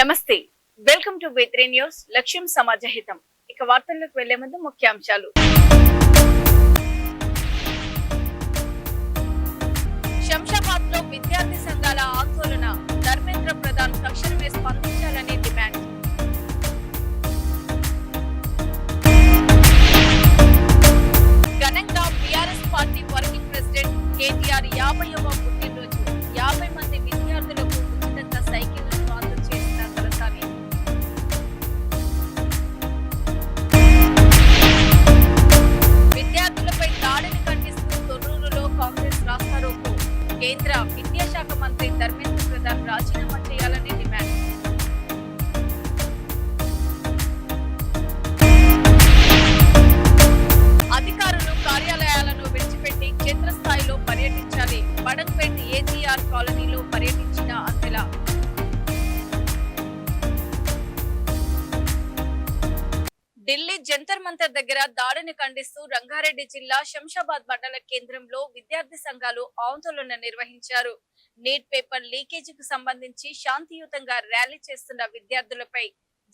నమస్తే, welcome to V3 news. లక్ష్యం సమాజహితం. ఇక వార్తల్లోకి వెళ్లే ముందు ముఖ్యాంశాలు. శంషాబాద్ లో విద్యార్థి సంఘాల ఆందోళన. ధర్మేంద్ర ప్రధాన్ తక్షణమే స్పందించాలని డిమాండ్. ఘనంగా BRS party working president KTR 50వ పుట్టినరోజు. 50 మంది విద్యార్థులకు ఉచితంగా సైకిల్ కేంద్ర విద్యాశాఖ మంత్రి ధర్మేంద్ర ప్రధాన్ రాజీనామా చేయాలని డిమాండ్. అధికారులు కార్యాలయాలను విడిచిపెట్టి క్షేత్రస్థాయిలో పర్యటించాలి. బడంపేట్ ఏజీఆర్ కాలనీలో పర్యటించిన అందెల. ఢిల్లీ జంతర్ మంతర్ దగ్గర దాడిని ఖండిస్తూ రంగారెడ్డి జిల్లా శంషాబాద్ మండల కేంద్రంలో విద్యార్థి సంఘాలు ఆందోళన నిర్వహించారు. నీట్ పేపర్ లీకేజీకి సంబంధించి శాంతియుతంగా ర్యాలీ చేస్తున్న విద్యార్థులపై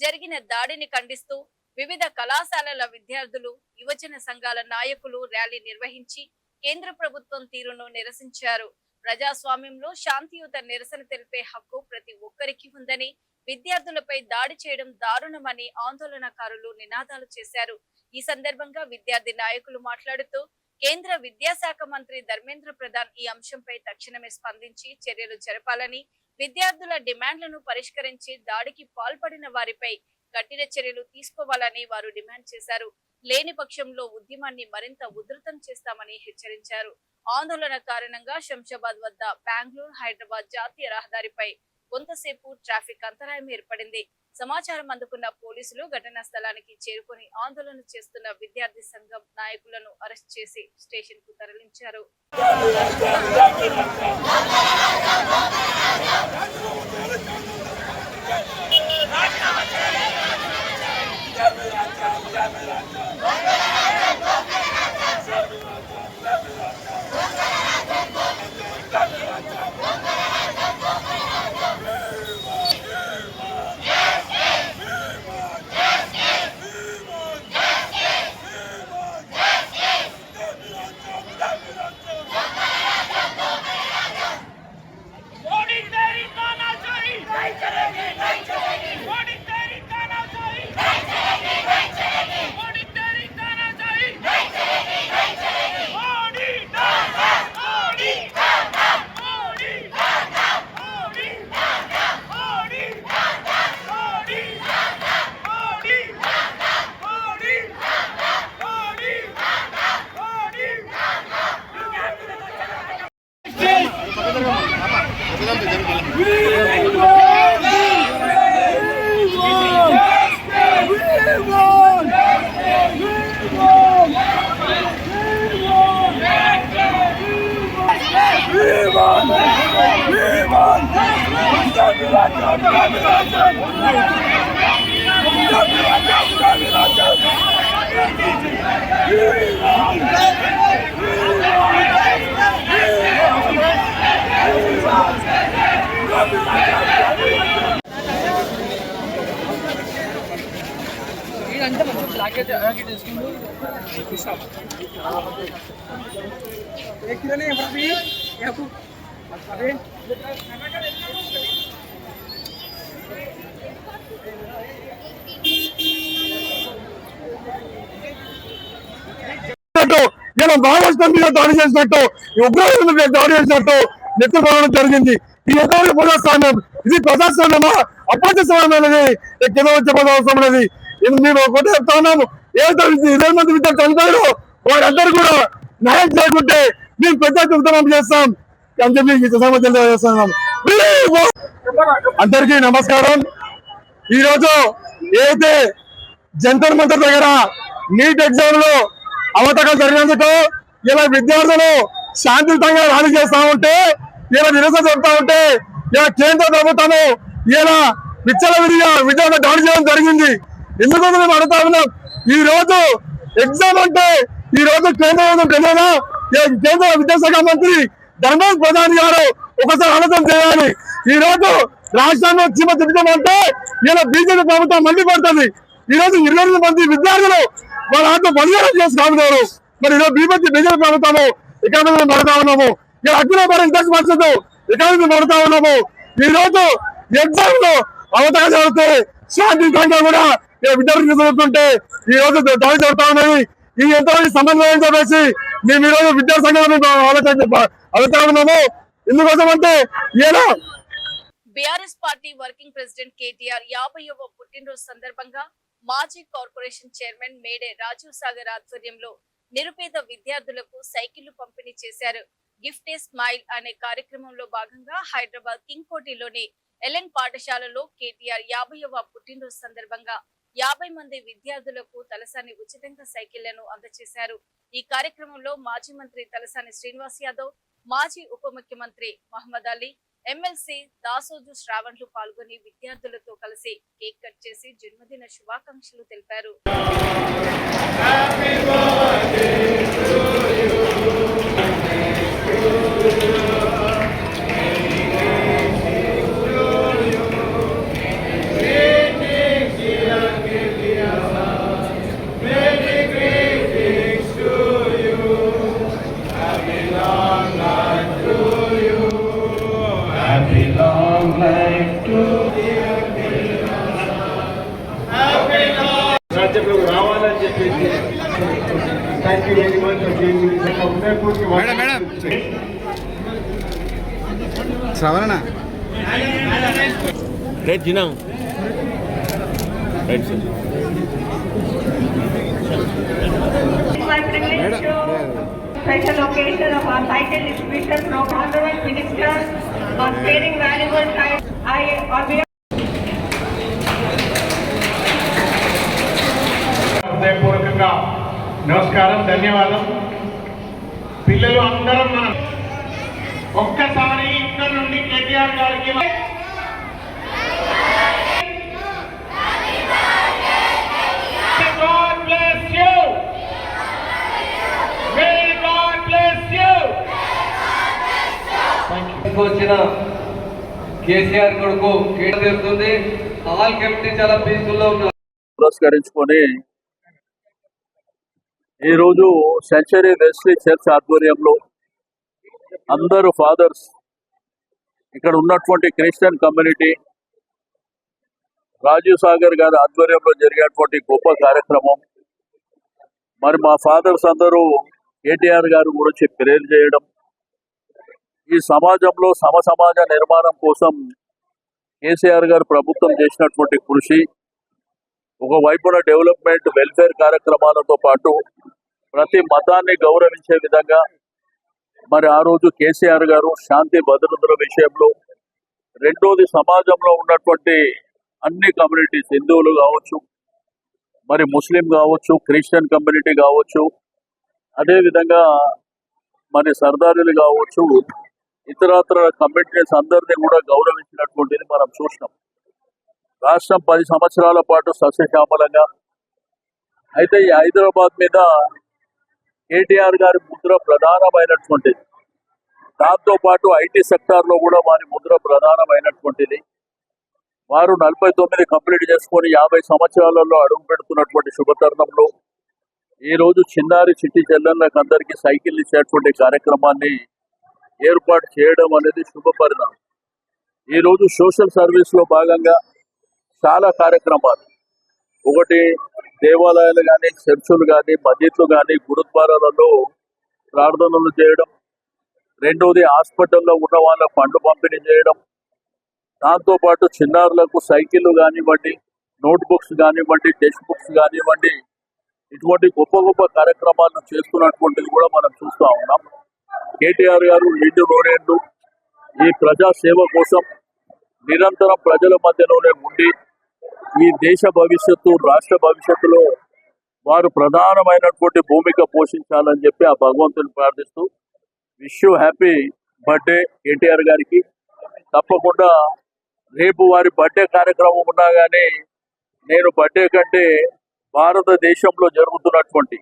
జరిగిన దాడిని ఖండిస్తూ వివిధ కళాశాలల విద్యార్థులు, యువజన సంఘాల నాయకులు ర్యాలీ నిర్వహించి కేంద్ర ప్రభుత్వం తీరును నిరసించారు. ప్రజాస్వామ్యంలో శాంతియుత నిరసన తెలిపే హక్కు ప్రతి ఒక్కరికి ఉందని, విద్యార్థులపై దాడి చేయడం దారుణమని ఆందోళనకారులు నినాదాలు చేశారు. ఈ సందర్భంగా విద్యార్థి నాయకులు మాట్లాడుతూ కేంద్ర విద్యాశాఖ మంత్రి ధర్మేంద్ర ప్రధాన్ ఈ అంశంపై తక్షణమే స్పందించి చర్యలు జరపాలని, విద్యార్థుల డిమాండ్లను పరిష్కరించి దాడికి పాల్పడిన వారిపై కఠిన చర్యలు తీసుకోవాలని వారు డిమాండ్ చేశారు. లేని పక్షంలో ఉద్యమాన్ని మరింత ఉధృతం చేస్తామని హెచ్చరించారు. ఆందోళన కారణంగా శంషాబాద్ వద్ద బెంగళూరు హైదరాబాద్ జాతీయ రహదారిపై కొంతసేపు ట్రాఫిక్ అంతరాయం ఏర్పడింది. సమాచారం అందుకున్న పోలీసులు ఘటనా స్థలానికి చేరుకొని ఆందోళన చేస్తున్న విద్యార్థి సంఘం నాయకులను అరెస్ట్ చేసి స్టేషన్ కు తరలించారు. మహారాష్ట్ర మీద దాడి చేసినట్టు, ఉగ్రవాదుల మీద దాడి చేసినట్టు నెత్తుకోవడం జరిగింది. ఈ ఎక్కడ ప్రజాస్వామ్యం? ఇది ప్రజాస్వామ్యమా అప్రజాస్వామ్యం అనేది కింద వచ్చే ప్రజాస్వామ్యం అనేది. మేము ఒకటే చెప్తా ఉన్నాము, 20 మంది విద్యార్థులు చనిపోయారు, వారందరూ కూడా న్యాయం చేయకుంటే మేము పెద్ద ఉద్యమం చేస్తాం అని చెప్పి సమాచారం తెలియజేస్తున్నాం. అందరికీ నమస్కారం. ఈరోజు ఏదైతే జంతర్ మంతర్ దగ్గర నీట్ ఎగ్జామ్ లో అవతకాలు జరిగినందుకు ఇలా విద్యార్థులు శాంతియుతంగా ర్యాలీ చేస్తా ఉంటే, ఇలా నిరసన చెప్తా ఉంటే, ఇలా కేంద్ర ప్రభుత్వము ఇలా విచ్చలవిడిగా విద్యార్థులు దాడి చేయడం జరిగింది. ఎందుకు మేము అడుగుతా ఉన్నాం, ఈ రోజు ఎగ్జామ్ అంటే ఈ రోజు కేంద్ర ప్రభుత్వం తెలియదా? కేంద్ర విద్యాశాఖ మంత్రి ధర్మేంద్ర ప్రధాన్ గారు ఒకసారి ఆలోచన చేయాలి. ఈ రోజు రాష్ట్రాల్లో చీమ తిప్పుతామంటే ఇలా బీజేపీ ప్రభుత్వం మండిపడుతుంది. ఈ రోజు 20 మంది విద్యార్థులు వాళ్ళ ఆత్మ బలిదానం చేసి కాదున్నారు. మరి ఈరోజు బీజేపీ ప్రభుత్వము ఎకానమీ పడతా ఉన్నాము. ఇలా అఖిల ఇండస్ట్రీ పరిస్థితి ఎకానమీ పడతా ఉన్నాము. ఈ రోజు ఎగ్జామ్ లో అవతగా జరుగుతే శాంతియుతంగా కూడా విద్యార్థులు చదువుతుంటే ఈ రోజు దాడి జరుగుతా ఉన్నది. ఈ ఎంతమంది సమన్వయం చెప్పేసి మేము ఈ రోజు విద్యార్థి సంఘాలను అవుతా ఉన్నాము. ఎందుకోసం అంటే ఇలా BRS party working president KTR 50వ పుట్టినరోజు సందర్భంగా మాజీ కార్పొరేషన్ చైర్మన్ మేడే రాజీవ్ సాగర్ ఆధ్వర్యంలో నిరుపేద విద్యార్థులకు సైకిళ్లు పంపిణీ చేశారు. గిఫ్ట్ ఏ స్మైల్ అనే కార్యక్రమంలో భాగంగా హైదరాబాద్ కింగ్ కోటిలోని ఎల్ఎన్ పాఠశాలలో కేటీఆర్ 50వ పుట్టినరోజు సందర్భంగా 50 మంది విద్యార్థులకు తలసాని ఉచితంగా సైకిళ్లను అందజేశారు. ఈ కార్యక్రమంలో మాజీ మంత్రి తలసాని శ్రీనివాస్ యాదవ్, మాజీ ఉప ముఖ్యమంత్రి మహమ్మద్ అలీ, ఎమ్మెల్సీ దాసోజు శ్రావణ్లు పాల్గొని విద్యార్థులతో కలిసి కేక్ కట్ చేసి జన్మదిన శుభాకాంక్షలు తెలిపారు. రాజ్యంలోకి రావాలని చెప్పేసి థ్యాంక్ యూ వెరీ మచ్. శ్రవణ right Zener right sir Special occasion of our cycle distribution from Honorable Minister on sparing valuable time. On behalf హృదయపూర్వకంగా నమస్కారం, ధన్యవాదం. పిల్లలు అందరం మనం ఒక్కసారి ఇక్కడ నుండి కేటీఆర్ గారికి God bless you. May God bless you. వచ్చిన కేసీఆర్ కొడుకు కేటుంది. ఆల్ కమిటీ చాలా పీస్ఫుల్ లో ఉన్నారు. పురస్కరించుకొని ఈరోజు సెంచరీ వెస్లీ చర్చ్ ఆధ్వర్యంలో అందరూ ఫాదర్స్, ఇక్కడ ఉన్నటువంటి క్రిస్టియన్ కమ్యూనిటీ, రాజీవ్ సాగర్ గారి ఆధ్వర్యంలో జరిగేటువంటి గొప్ప కార్యక్రమం. మరి మా ఫాదర్స్ అందరూ కేటీఆర్ గారి గురించి ప్రేర్ చేయడం, ఈ సమాజంలో సమాజ నిర్మాణం కోసం కేసీఆర్ గారు ప్రభుత్వం చేసినటువంటి కృషి, ఒకవైపున డెవలప్మెంట్ వెల్ఫేర్ కార్యక్రమాలతో పాటు ప్రతి మతాన్ని గౌరవించే విధంగా మరి ఆ రోజు కేసీఆర్ గారు శాంతి భద్రతల విషయంలో, రెండోది సమాజంలో ఉన్నటువంటి అన్ని కమ్యూనిటీస్, హిందువులు కావచ్చు, మరి ముస్లిం కావచ్చు, క్రిస్టియన్ కమ్యూనిటీ కావచ్చు, అదేవిధంగా మరి సర్దారులు కావచ్చు, ఇతరత్ర కమ్యూనిటీస్ అందరినీ కూడా గౌరవించినటువంటిది మనం చూసినాం. రాష్ట్రం 10 సంవత్సరాల పాటు సస్యశ్యామలంగా. అయితే ఈ హైదరాబాద్ మీద కేటీఆర్ గారి ముద్ర ప్రధానమైనటువంటిది. దాంతోపాటు ఐటీ సెక్టార్లో కూడా వారి ముద్ర ప్రధానమైనటువంటిది. వారు 49 కంప్లీట్ చేసుకొని 50 సంవత్సరాలలో అడుగు పెడుతున్నటువంటి శుభతరుణంలో ఈరోజు చిన్నారి చిట్టి చెల్లెళ్ళకి అందరికీ సైకిల్ ఇచ్చేటువంటి కార్యక్రమాన్ని ఏర్పాటు చేయడం అనేది శుభ పరిణామం. ఈరోజు సోషల్ సర్వీస్లో భాగంగా చాలా కార్యక్రమాలు, ఒకటి దేవాలయాలు కానీ, చర్చులు కానీ, మసీదులు కానీ, గురుద్వారాలలో ప్రార్థనలు చేయడం, రెండోది హాస్పిటల్లో ఉన్న వాళ్ళ ఫండ్ పంపిణీ చేయడం, దాంతోపాటు చిన్నారులకు సైకిళ్ళు కానివ్వండి, నోట్ బుక్స్ కానివ్వండి, టెక్స్ట్ బుక్స్ కానివ్వండి, ఇటువంటి గొప్ప గొప్ప కార్యక్రమాలను చేస్తున్నటువంటిది కూడా మనం చూస్తూ ఉన్నాం. కేటీఆర్ గారు నిండు నూరేళ్లు ఈ ప్రజా సేవ కోసం నిరంతరం ప్రజల మధ్యలోనే ఉండి ఈ దేశ భవిష్యత్తు, రాష్ట్ర భవిష్యత్తులో వారు ప్రధానమైనటువంటి భూమిక పోషించాలని చెప్పి ఆ భగవంతుని ప్రార్థిస్తూ wish you happy birthday KTR గారికి. తప్పకుండా రేపు వారి బర్త్డే కార్యక్రమం ఉన్నా కానీ నేను బర్త్డే కంటే భారతదేశంలో జరుగుతున్నటువంటి,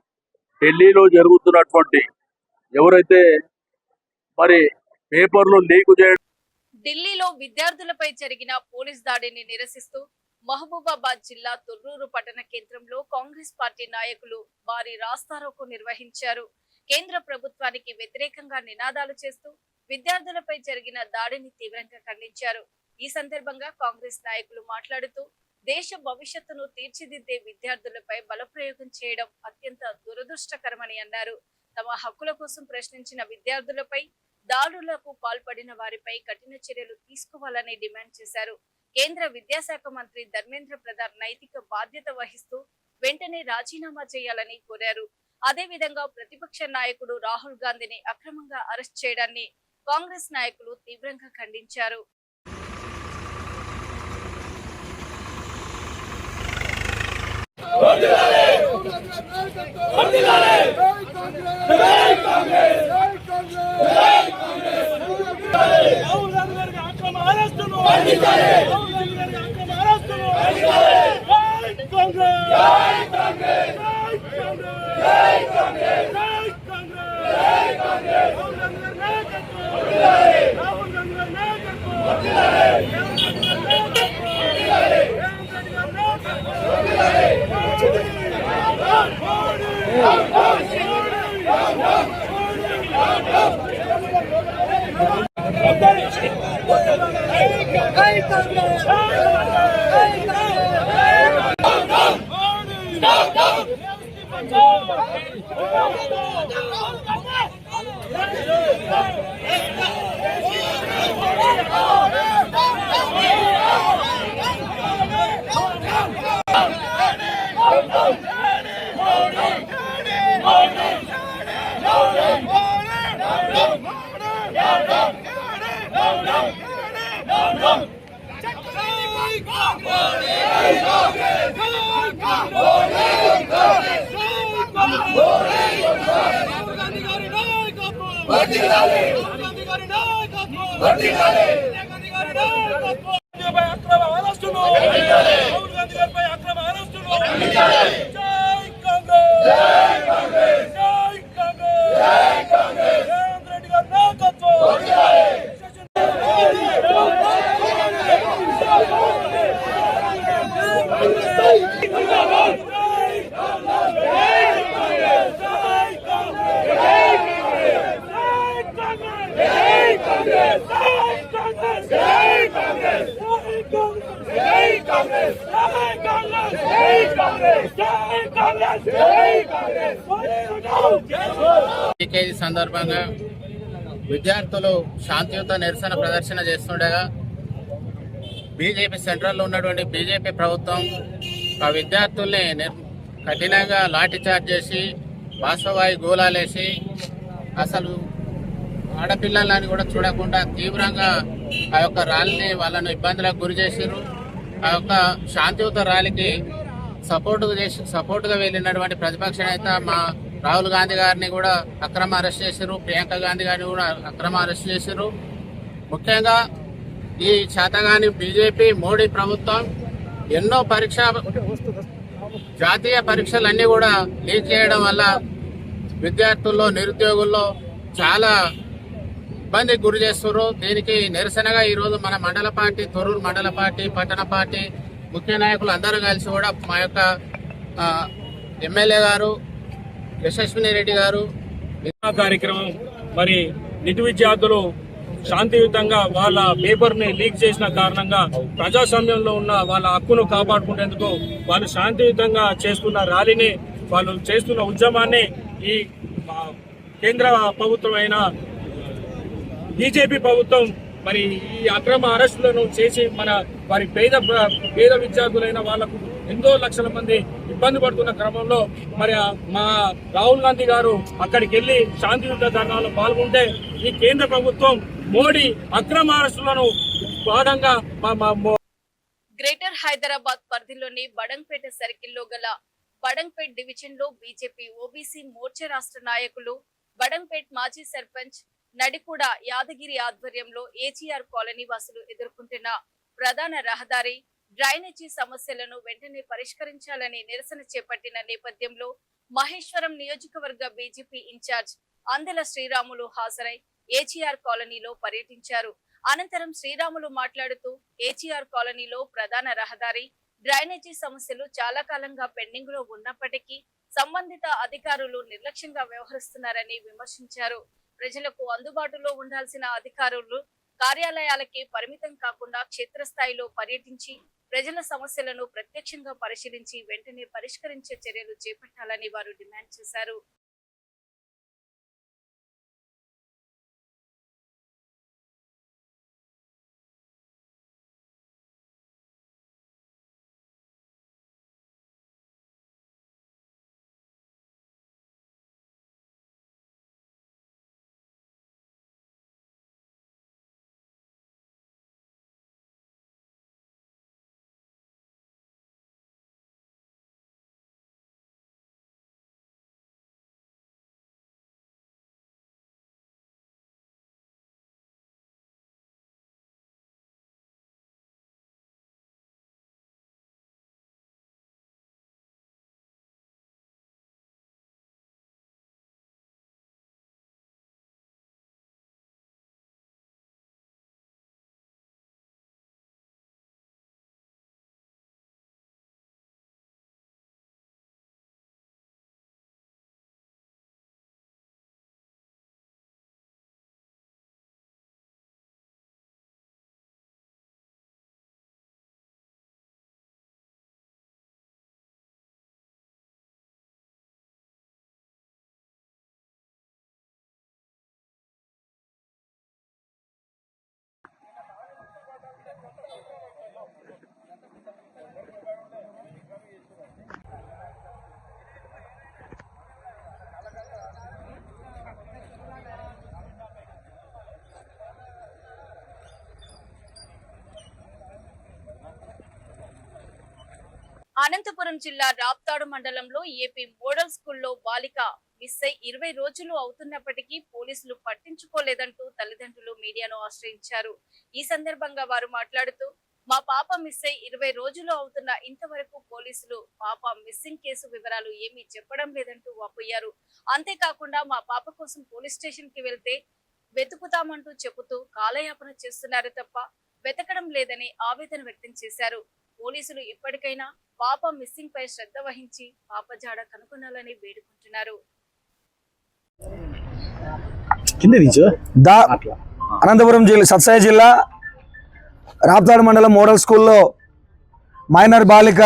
ఢిల్లీలో జరుగుతున్నటువంటి ఎవరైతే మరి పేపర్లో లీక్ చేయడం ఢిల్లీలో విద్యార్థులపై జరిగిన పోలీస్ దాడిని నిరసిస్తూ మహబూబాబాద్ జిల్లా తొర్రూరు పట్టణ కేంద్రంలో కాంగ్రెస్ పార్టీ నాయకులు భారీ రాస్తారోకో నిర్వహించారు. కేంద్ర ప్రభుత్వానికి వ్యతిరేకంగా నినాదాలు చేస్తూ విద్యార్థులపై జరిగిన దాడిని తీవ్రంగా ఖండించారు. ఈ సందర్భంగా కాంగ్రెస్ నాయకులు మాట్లాడుతూ దేశ భవిష్యత్తును తీర్చిదిద్దే విద్యార్థులపై బలప్రయోగం చేయడం అత్యంత దురదృష్టకరమని అన్నారు. తమ హక్కుల కోసం ప్రశ్నించిన విద్యార్థులపై దాడులకు పాల్పడిన వారిపై కఠిన చర్యలు తీసుకోవాలని డిమాండ్ చేశారు. కేంద్ర విద్యాశాఖ మంత్రి ధర్మేంద్ర ప్రధాన్ నైతిక బాధ్యత వహిస్తూ వెంటనే రాజీనామా చేయాలని కోరారు. అదేవిధంగా ప్రతిపక్ష నాయకుడు రాహుల్ గాంధీని అక్రమంగా అరెస్ట్ చేయడాన్ని కాంగ్రెస్ నాయకులు తీవ్రంగా ఖండించారు. ఈ సందర్భంగా విద్యార్థులు శాంతియుత నిరసన ప్రదర్శన చేస్తుండగా బీజేపీ సెంట్రల్లో ఉన్నటువంటి బీజేపీ ప్రభుత్వం ఆ విద్యార్థుల్ని కఠినంగా లాఠీచార్జ్ చేసి బాష్పవాయు గోళాలేసి అసలు ఆడపిల్లలని కూడా చూడకుండా తీవ్రంగా ఆ యొక్క ర్యాలీని వాళ్ళను ఇబ్బందులకు గురి చేశారు. ఆ యొక్క శాంతియుత ర్యాలీకి సపోర్టుగా వెళ్ళినటువంటి ప్రతిపక్ష నేత మా రాహుల్ గాంధీ గారిని కూడా అక్రమ అరెస్ట్ చేశారు. ప్రియాంక గాంధీ గారిని కూడా అక్రమ అరెస్ట్ చేశారు. ముఖ్యంగా ఈ శాతగాని బీజేపీ మోడీ ప్రభుత్వం ఎన్నో జాతీయ పరీక్షలన్నీ కూడా లీక్ చేయడం వల్ల విద్యార్థుల్లో నిరుద్యోగుల్లో చాలా ఇబ్బందికి గురి చేస్తున్నారు. దీనికి నిరసనగా ఈరోజు మన మండల పార్టీ, తొర్రూరు మండల పార్టీ, పట్టణ పార్టీ ముఖ్య నాయకులు అందరూ కలిసి కూడా మా యొక్క ఎమ్మెల్యే గారు యశస్విని రెడ్డి గారు కార్యక్రమం మరి నిటి విద్యార్థులు శాంతియుతంగా వాళ్ళ పేపర్ ని లీక్ చేసిన కారణంగా ప్రజాస్వామ్యంలో ఉన్న వాళ్ళ హక్కును కాపాడుకునేందుకు వాళ్ళు శాంతియుతంగా చేస్తున్న ర్యాలీని, వాళ్ళు చేస్తున్న ఉద్యమాన్ని ఈ కేంద్ర ప్రభుత్వం అయిన బీజేపీ ప్రభుత్వం మరి ఈ అక్రమ అరెస్టులను చేసి మన వారి పేద విద్యార్థులైన వాళ్లకు ఎంతో లక్షల మంది ఇబ్బంది పడుతున్న క్రమంలో మరి మా రాహుల్ గాంధీ గారు అక్కడికి వెళ్లి శాంతియుత ధర్నాలో పాల్గొంటే ఈ కేంద్ర ప్రభుత్వం మోడీ అక్రమ అరెస్టులను భాగంగా గ్రేటర్ హైదరాబాద్ పరిధిలోని బడంగ్పేట సర్కిల్లో గల బడంగ్పేట్ డివిజన్ లో బీజేపీ ఓబీసీ మోర్చా రాష్ట్ర నాయకులు, బడంగ్పేట్ మాజీ సర్పంచ్ నడికూడ యాదగిరి ఆధ్వర్యంలో ఏజీఆర్ కాలనీ వాసులు ఎదుర్కొంటున్న ప్రధాన రహదారి, డ్రైనేజీ సమస్యలను వెంటనే పరిష్కరించాలని నిరసన చేపట్టిన నేపథ్యంలో మహేశ్వరం నియోజకవర్గ బీజేపీ ఇన్ఛార్జ్ అందెల శ్రీరాములు హాజరై ఏజీఆర్ కాలనీలో పర్యటించారు. అనంతరం శ్రీరాములు మాట్లాడుతూ ఏజీఆర్ కాలనీలో ప్రధాన రహదారి డ్రైనేజీ సమస్యలు చాలా కాలంగా పెండింగ్ లో ఉన్నప్పటికీ సంబంధిత అధికారులు నిర్లక్ష్యంగా వ్యవహరిస్తున్నారని విమర్శించారు. ప్రజలకు అందుబాటులో ఉండాల్సిన అధికారులు కార్యాలయాలకే పరిమితం కాకుండా క్షేత్రస్థాయిలో పర్యటించి ప్రజల సమస్యలను ప్రత్యక్షంగా పరిశీలించి వెంటనే పరిష్కరించే చర్యలు చేపట్టాలని వారు డిమాండ్ చేశారు. అనంతపురం జిల్లా రాప్తాడు మండలంలో ఏపీ మోడల్ స్కూల్లో బాలిక మిస్ అయి 20 రోజులు అవుతున్నప్పటికీ పోలీసులు పట్టించుకోలేదంటూ తల్లిదండ్రులు మీడియాను ఆశ్రయించారు. ఈ సందర్భంగా వారు మాట్లాడుతూ మా పాప మిస్ అయి 20 రోజులు అవుతున్న ఇంతవరకు పోలీసులు పాప మిస్సింగ్ కేసు వివరాలు ఏమీ చెప్పడం లేదంటూ వాపోయారు. అంతేకాకుండా మా పాప కోసం పోలీస్ స్టేషన్ కి వెళ్తే వెతుకుతామంటూ చెబుతూ కాలయాపన చేస్తున్నారు తప్ప వెతకడం లేదని ఆవేదన వ్యక్తం చేశారు. పోలీసులు ఇప్పటికైనా పాప మిస్సింగ్ పై శ్రద్ధ వహించి పాప జాడ కనుగొనాలని వేడుకుంటున్నారు. అనంతపురం జిల్లా సత్సాయి జిల్లా రాప్తాడు మండలం మోడల్ స్కూల్లో మైనర్ బాలిక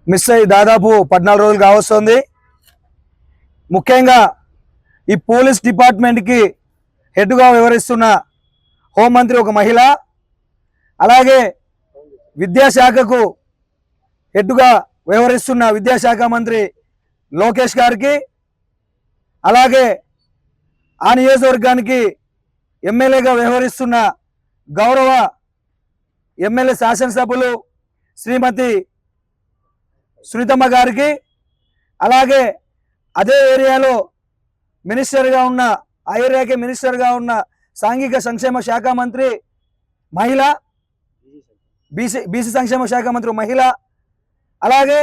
మిస్ అయ్యి దాదాపు 14 రోజులు కావస్తుంది. ముఖ్యంగా ఈ పోలీస్ డిపార్ట్మెంట్కి హెడ్గా వ్యవహరిస్తున్న హోంమంత్రి ఒక మహిళ, అలాగే విద్యాశాఖకు హెడ్గా వ్యవహరిస్తున్న విద్యాశాఖ మంత్రి లోకేష్ గారికి, అలాగే ఆ నియోజకవర్గానికి ఎమ్మెల్యేగా వ్యవహరిస్తున్న గౌరవ ఎమ్మెల్యే శాసనసభ్యులు శ్రీమతి సునీతమ్మ గారికి, అలాగే అదే ఏరియాలో మినిస్టర్గా ఉన్న ఆ ఏరియాకి మినిస్టర్గా ఉన్న సాంఘిక సంక్షేమ శాఖ మంత్రి మహిళ, బీసీ సంక్షేమ శాఖ మంత్రి మహిళ, అలాగే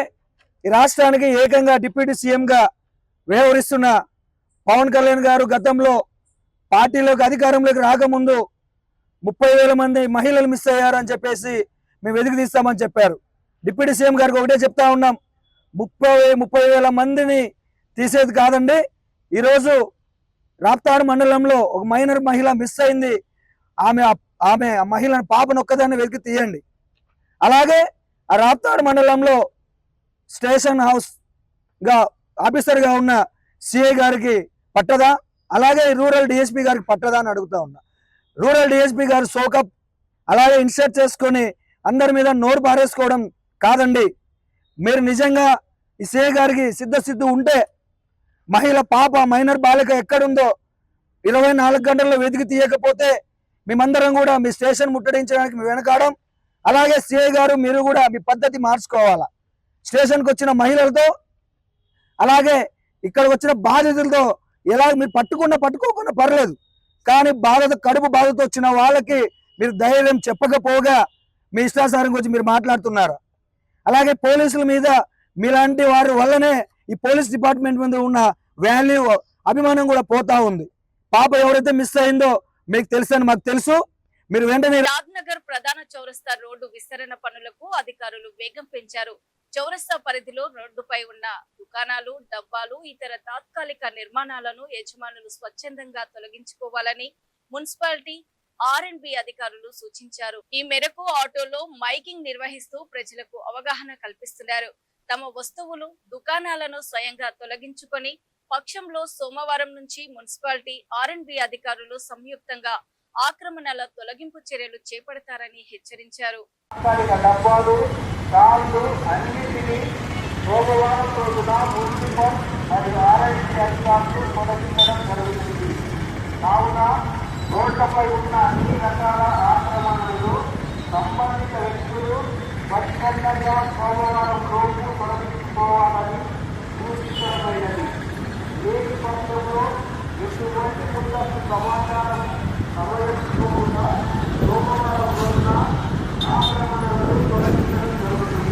ఈ రాష్ట్రానికి ఏకంగా డిప్యూటీ సీఎంగా వ్యవహరిస్తున్న పవన్ కళ్యాణ్ గారు గతంలో పార్టీలోకి అధికారంలోకి రాకముందు 30,000 మంది మహిళలు మిస్ అయ్యారని చెప్పేసి మేము వెతికి తీస్తామని చెప్పారు. డిప్యూటీ సీఎం గారికి ఒకటే చెప్తా ఉన్నాం, 30,000 మందిని తీసేది కాదండి, ఈరోజు రాప్తాడు మండలంలో ఒక మైనర్ మహిళ మిస్ అయింది, ఆమె మహిళ పాపను ఒక్కదాన్ని వెతికి తీయండి. అలాగే ఆ రాప్తాడు మండలంలో స్టేషన్ హౌస్గా ఆఫీసర్గా ఉన్న సిఐ గారికి పట్టదా, అలాగే రూరల్ డిఎస్పీ గారికి పట్టదా అని అడుగుతా ఉన్నా. రూరల్ డిఎస్పీ గారు సోకప్ అలాగే ఇన్సర్ట్ చేసుకొని అందరి మీద నోరు పారేసుకోవడం కాదండి. మీరు నిజంగా ఈ సిఐ గారికి సిద్ధ ఉంటే మహిళ పాప మైనర్ బాలిక ఎక్కడుందో 24 గంటల్లో వెతికి తీయకపోతే మేమందరం కూడా మీ స్టేషన్ ముట్టడించడానికి మేము వెనకాడం. అలాగే సిఐ గారు మీరు కూడా మీ పద్ధతి మార్చుకోవాలా. స్టేషన్కి వచ్చిన మహిళలతో అలాగే ఇక్కడ వచ్చిన బాధితులతో ఎలా మీరు పట్టుకోకుండా పర్లేదు, కానీ కడుపు బాధతో వచ్చిన వాళ్ళకి మీరు ధైర్యం చెప్పకపోగా మీ ఇష్టాసారం గురించి మీరు మాట్లాడుతున్నారు. అలాగే పోలీసుల మీద మీలాంటి వారి వల్లనే ఈ పోలీస్ డిపార్ట్మెంట్ మీద ఉన్న వాల్యూ అభిమానం కూడా పోతా ఉంది. పాప ఎవరైతే మిస్ అయిందో మీకు తెలుసని మాకు తెలుసు. మీరు వెంటనే రాజ్నగర్ ప్రధాన చౌరస్తా రోడ్డు విస్తరణ పనులకు అధికారులు వేగం పెంచారు. చౌరస్తా పరిధిలో రోడ్డుపై ఉన్న దుకాణాలు, డబ్బాలు, ఇతర తాత్కాలిక నిర్మాణాలను యజమానులు స్వచ్ఛందంగా తొలగించుకోవాలని మున్సిపాలిటీ R&B అధికారులు సూచించారు. ఈ మేరకు ఆటోలో మైకింగ్ నిర్వహిస్తూ ప్రజలకు అవగాహన కల్పిస్తున్నారు. తమ వస్తువులు, దుకాణాలను స్వయంగా తొలగించుకొని పక్షంలో సోమవారం నుంచి మున్సిపాలిటీ R&B అధికారులు సంయుక్తంగా ఆక్రమణల తొలగింపు చర్యలు చేపడతారని హెచ్చరించారు. డబ్బాలు, కార్లు అన్నింటినీ సోమవారం రోజున మున్సిపల్ మరియు R&B అధికారులు తొలగించడం జరుగుతుంది. కావున రోడ్లపై ఉన్న అన్ని రకాల ఆక్రమణలు సంబంధిత వ్యక్తులు స్వచ్ఛందంగా సోమవారం రోజు తొలగించుకోవాలని సూచించడమైనది. లేని పక్షంలో ఎటువంటి ముందస్తు సమాచారం సమర్పించకుండా సోమవారం రోజున ఆక్రమణలు తొలగించడం జరుగుతుంది.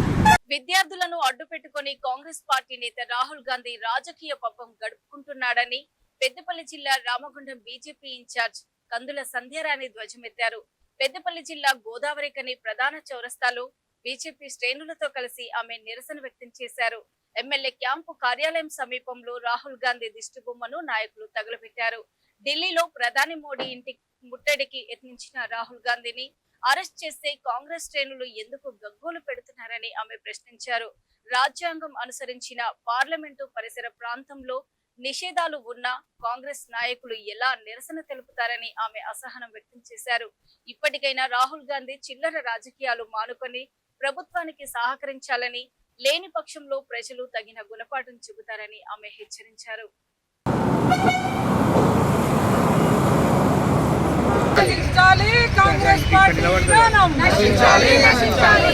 విద్యార్థులను అడ్డుపెట్టుకుని కాంగ్రెస్ పార్టీ నేత రాహుల్ గాంధీ రాజకీయ పబ్బం గడుపుకుంటున్నాడని పెద్దపల్లి జిల్లా రామగుండం బీజేపీ ఇన్ఛార్జ్ కందుల సంధ్యారాణి ధ్వజమెత్తారు. పెద్దపల్లి జిల్లా గోదావరికని ప్రధాన చౌరస్తాలో బీజేపీ శ్రేణులతో కలిసి ఆమె నిరసన వ్యక్తం చేశారు. ఎమ్మెల్యే క్యాంపు కార్యాలయం సమీపంలో రాహుల్ గాంధీ దిష్టిబొమ్మను నాయకులు తగలబెట్టారు. ఢిల్లీలో ప్రధాని మోడీ ఇంటి ముట్టడికి యత్నించిన రాహుల్ గాంధీని అరెస్ట్ చేస్తే కాంగ్రెస్ శ్రేణులు ఎందుకు గగ్గోలు పెడుతున్నారని ఆమె ప్రశ్నించారు. రాజ్యాంగం అనుసరించిన పార్లమెంటు పరిసర ప్రాంతంలో నిషేధాలు ఉన్నా కాంగ్రెస్ నాయకులు ఎలా నిరసన తెలుపుతారని ఆమె అసహనం వ్యక్తం చేశారు. ఇప్పటికైనా రాహుల్ గాంధీ చిల్లర రాజకీయాలు మానుకొని ప్రభుత్వానికి సహకరించాలని, లేని పక్షంలో ప్రజలు తగిన గుణపాఠం చెబుతారని ఆమె హెచ్చరించారు. కాంగ్రెస్ పార్టీ విధానం నశించాలి, నశించాలి.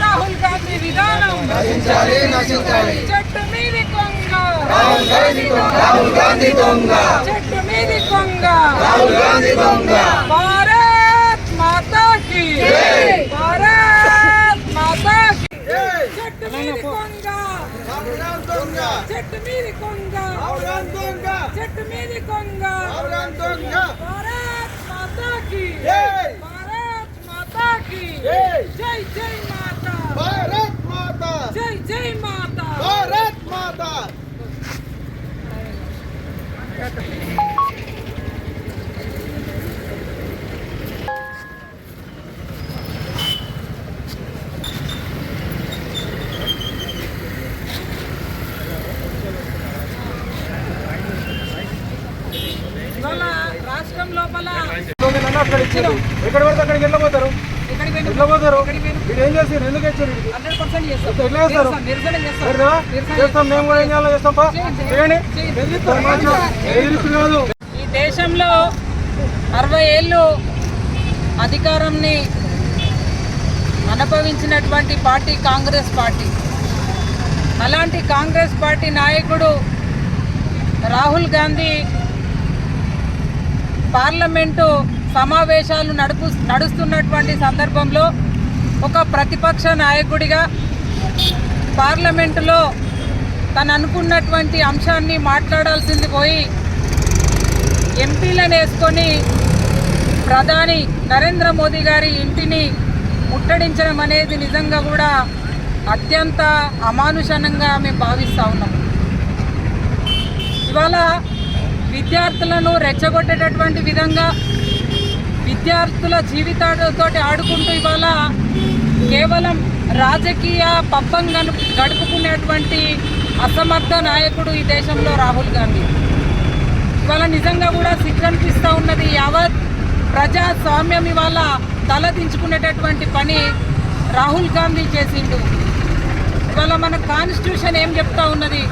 రాహుల్ గాంధీ విధానం నశించాలి, నశించాలి. చెట్టు మీది కొంగ రాహుల్ గాంధీ దొంగ, చెట్టు మీది కొంగ రాహుల్ గాంధీ దొంగ. భారత్ మాతా కీ జై, భారత్ మాతా కీ జై. చెట్టు మీది కొంగ రాహుల్ గాంధీ దొంగ, చెట్టు మీది కొంగ రాహుల్ గాంధీ దొంగ, చెట్టు మీది కొంగ రాహుల్ గాంధీ దొంగ. భారత్ మాతా కీ జై, భారత్ మాతా కీ జై. జై జై మాతా, భారత్ మాతా, జై జై మాతా, భారత్ మాతా. ఇవాళ రాష్ట్రం లోపల ఎక్కడ పడితే అక్కడికి వెళ్ళిపోతారు, వెళ్ళిపోతారు. ఏం చేస్తారు, ఎందుకు వచ్చారు? 100% చేస్తాం. ఎట్లా చేస్తారు? నిరసన చేస్తాం. చేస్తాం, మేము కూడా ఏం చేయాలో చేస్తాం. చేయండి. కాదు, ఈ దేశంలో 60 ఏళ్ళు అధికారాన్ని అనుభవించినటువంటి పార్టీ కాంగ్రెస్ పార్టీ. అలాంటి కాంగ్రెస్ పార్టీ నాయకుడు రాహుల్ గాంధీ పార్లమెంటు సమావేశాలు నడుస్తున్నటువంటి సందర్భంలో ఒక ప్రతిపక్ష నాయకుడిగా పార్లమెంటులో తను అనుకున్నటువంటి అంశాన్ని మాట్లాడాల్సింది పోయి ఎంపీలను వేసుకొని ప్రధాని నరేంద్ర మోదీ గారి ఇంటిని ముట్టడించడం అనేది నిజంగా కూడా అత్యంత అమానుషంగా మేము భావిస్తూ ఉన్నాం. ఇవాళ విద్యార్థులను రెచ్చగొట్టేటటువంటి విధంగా విద్యార్థుల జీవితాలతో ఆడుకుంటూ ఇవాళ కేవలం రాజకీయ పబ్బం గడుపుకునేటువంటి అసమర్థ నాయకుడు ఈ దేశంలో రాహుల్ గాంధీ. ఇవాళ నిజంగా కూడా సిగ్గనిపిస్తూ ఉన్నది. యావత్ ప్రజాస్వామ్యం ఇవాళ తలదించుకునేటటువంటి పని రాహుల్ గాంధీ చేసిండు. ఇవాళ మన కాన్స్టిట్యూషన్ ఏం చెప్తా ఉన్నది?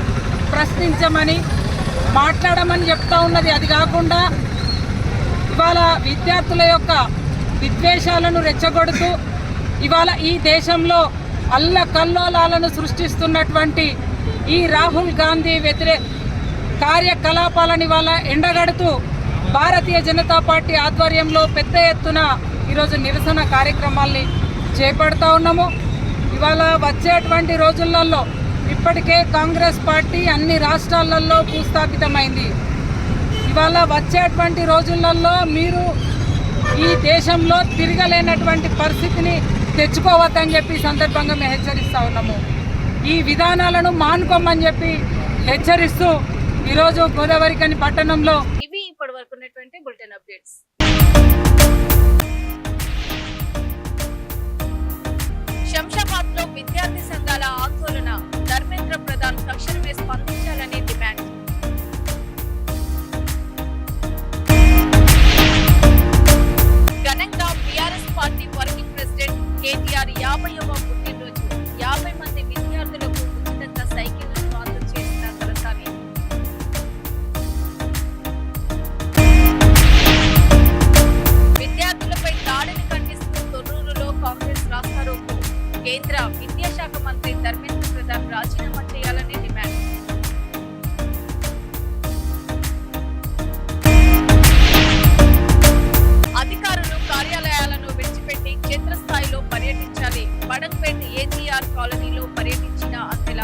ప్రశ్నించమని, మాట్లాడమని చెప్తా ఉన్నది. అది కాకుండా ఇవాళ విద్యార్థుల యొక్క విద్వేషాలను రెచ్చగొడుతూ ఇవాళ ఈ దేశంలో అల్లకల్లోలాలను సృష్టిస్తున్నటువంటి ఈ రాహుల్ గాంధీ వ్యతిరేక కార్యకలాపాలను ఇవాళ ఎండగడుతూ భారతీయ జనతా పార్టీ ఆధ్వర్యంలో పెద్ద ఎత్తున ఈరోజు నిరసన కార్యక్రమాల్ని చేపడతా ఉన్నాము. ఇవాళ వచ్చేటువంటి రోజులలో ఇప్పటికే కాంగ్రెస్ పార్టీ అన్ని రాష్ట్రాలలో భూస్థాపితమైంది. ఇవాళ వచ్చేటువంటి రోజులలో మీరు ఈ దేశంలో తిరగలేనటువంటి పరిస్థితిని తెచ్చుకోవద్దని చెప్పి ఈ సందర్భంగా మేము హెచ్చరిస్తూ ఉన్నాము. ఈ విధానాలను మానుకోమని చెప్పి హెచ్చరిస్తూ ఈరోజు గోదావరిఖని పట్టణంలో ఇవి ఇప్పటి వరకు ఉన్నటువంటి బులెటిన్ అప్డేట్స్. శంషాబాద్ లో విద్యార్థి సంఘాల ఆందోళన, ధర్మేంద్ర ప్రధాన్ తక్షణమే స్పందించాలని డిమాండ్. ఘనంగా BRS party working president KTR 50వ పుట్టినరోజు. 50 మంది విద్యార్థులకు ఉచితంగా సైకిళ్లను అందజేసిన తలసాని. విద్యార్థులపై దాడిని ఖండిస్తూ తొర్రూరులో కాంగ్రెస్ రాస్తారోకో. కేంద్ర విద్యాశాఖ మంత్రి ధర్మేంద్ర ప్రధాన్ రాజీనామా చేయాలని డిమాండ్. అధికారులు కార్యాలయాలను విడిచిపెట్టి క్షేత్రస్థాయిలో పర్యటించాలి. బడంపేట్ ఏజీఆర్ కాలనీలో పర్యటించిన అందెల.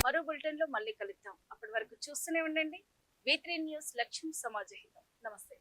మరో బులెటిన్ లో మళ్ళీ కలుద్దాం. అప్పటి వరకు చూస్తూనే ఉండండి V3 న్యూస్, లక్ష్యం సమాజ హితం. నమస్తే.